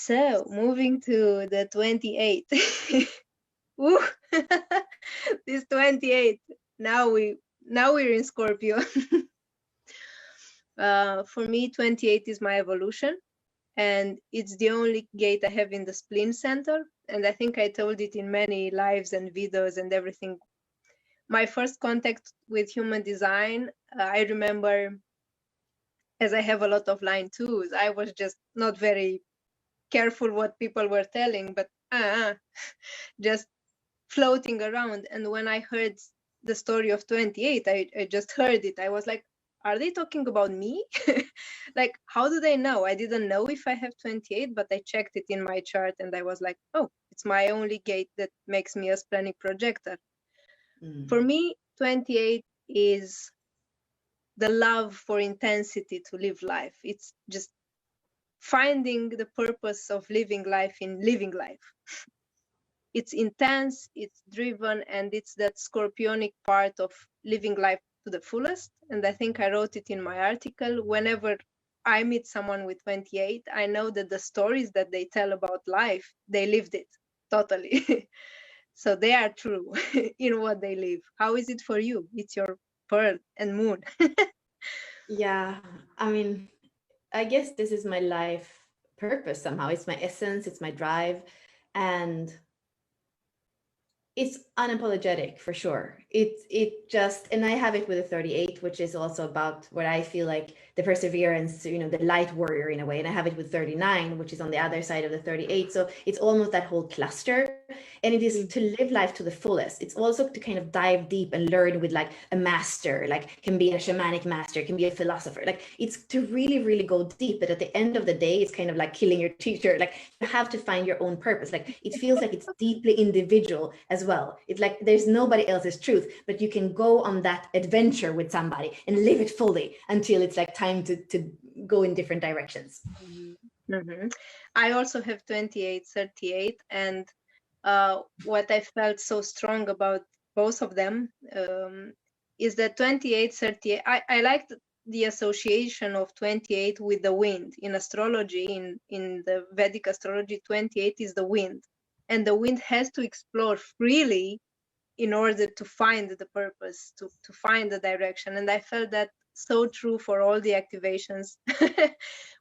So moving to the 28. Woo! This 28. Now we're in Scorpio. For me, 28 is my evolution, and it's the only gate I have in the spleen center. And I think I told it in many lives and videos and everything. My first contact with human design, I remember, as I have a lot of line twos, I was just not very careful what people were telling, but just floating around. And when I heard the story of 28, I just heard it. I was like, are they talking about me? Like, how do they know? I didn't know if I have 28, but I checked it in my chart and I was like, oh, it's my only gate that makes me a splenic projector. For me, 28 is the love for intensity to live life. It's just finding the purpose of living life in living life. It's intense, it's driven, and it's that scorpionic part of living life to the fullest. And I think I wrote it in my article. Whenever I meet someone with 28, I know that the stories that they tell about life, they lived it totally. So they are true in what they live. How is it for you? It's your pearl and moon. Yeah, I mean, I guess this is my life purpose somehow. It's my essence, it's my drive, and it's unapologetic for sure. It just, and I have it with a 38, which is also about what I feel like the perseverance, the light warrior in a way. And I have it with 39, which is on the other side of the 38. So it's almost that whole cluster. And it is to live life to the fullest. It's also to kind of dive deep and learn with like a master, like can be a shamanic master, can be a philosopher. Like it's to really, really go deep. But at the end of the day, it's kind of like killing your teacher. Like you have to find your own purpose. Like it feels like it's deeply individual as well. It's like there's nobody else's truth, but you can go on that adventure with somebody and live it fully until it's like time to go in different directions. Mm-hmm. I also have 28, 38, and what I felt so strong about both of them is that 28, 38, I liked the association of 28 with the wind. In astrology, in the Vedic astrology, 28 is the wind. And the wind has to explore freely in order to find the purpose, to find the direction. And I felt that so true for all the activations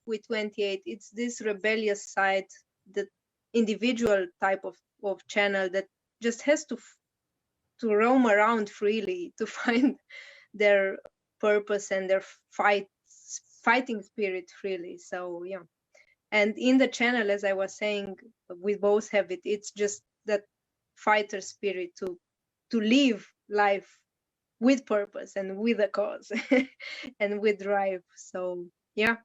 with 28. It's this rebellious side, the individual type of channel that just has to roam around freely to find their purpose and their fighting spirit freely. So yeah. And in the channel, as I was saying, we both have it. It's just that fighter spirit to live life with purpose and with a cause and with drive. So yeah.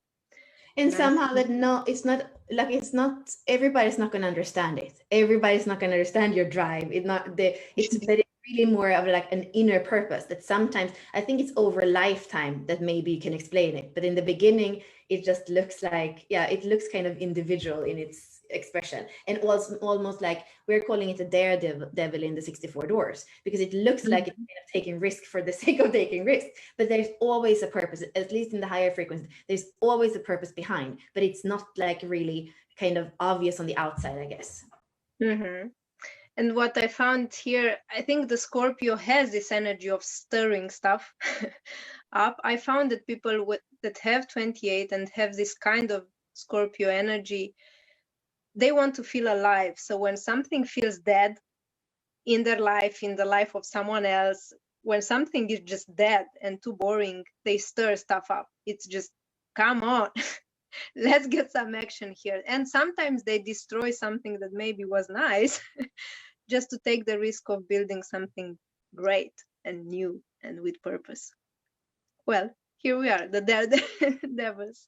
And Nice. somehow that no, it's not like, it's not, everybody's not going to understand it. Everybody's not going to understand your drive. But it's really more of like an inner purpose that sometimes I think it's over a lifetime that maybe you can explain it. But in the beginning, it just looks like, yeah, it looks kind of individual in its expression, and also almost like we're calling it a daredevil in the 64 doors, because it looks like it's kind of taking risk for the sake of taking risk. But there's always a purpose, at least in the higher frequency. There's always a purpose behind, but it's not like really kind of obvious on the outside, I guess. Mm-hmm. And what I found here, I think the Scorpio has this energy of stirring stuff up. I found that people that have 28 and have this kind of Scorpio energy, they want to feel alive. So when something feels dead in their life, in the life of someone else, when something is just dead and too boring, they stir stuff up. It's just, come on, let's get some action here. And sometimes they destroy something that maybe was nice just to take the risk of building something great and new and with purpose. Well, here we are, the daredevils.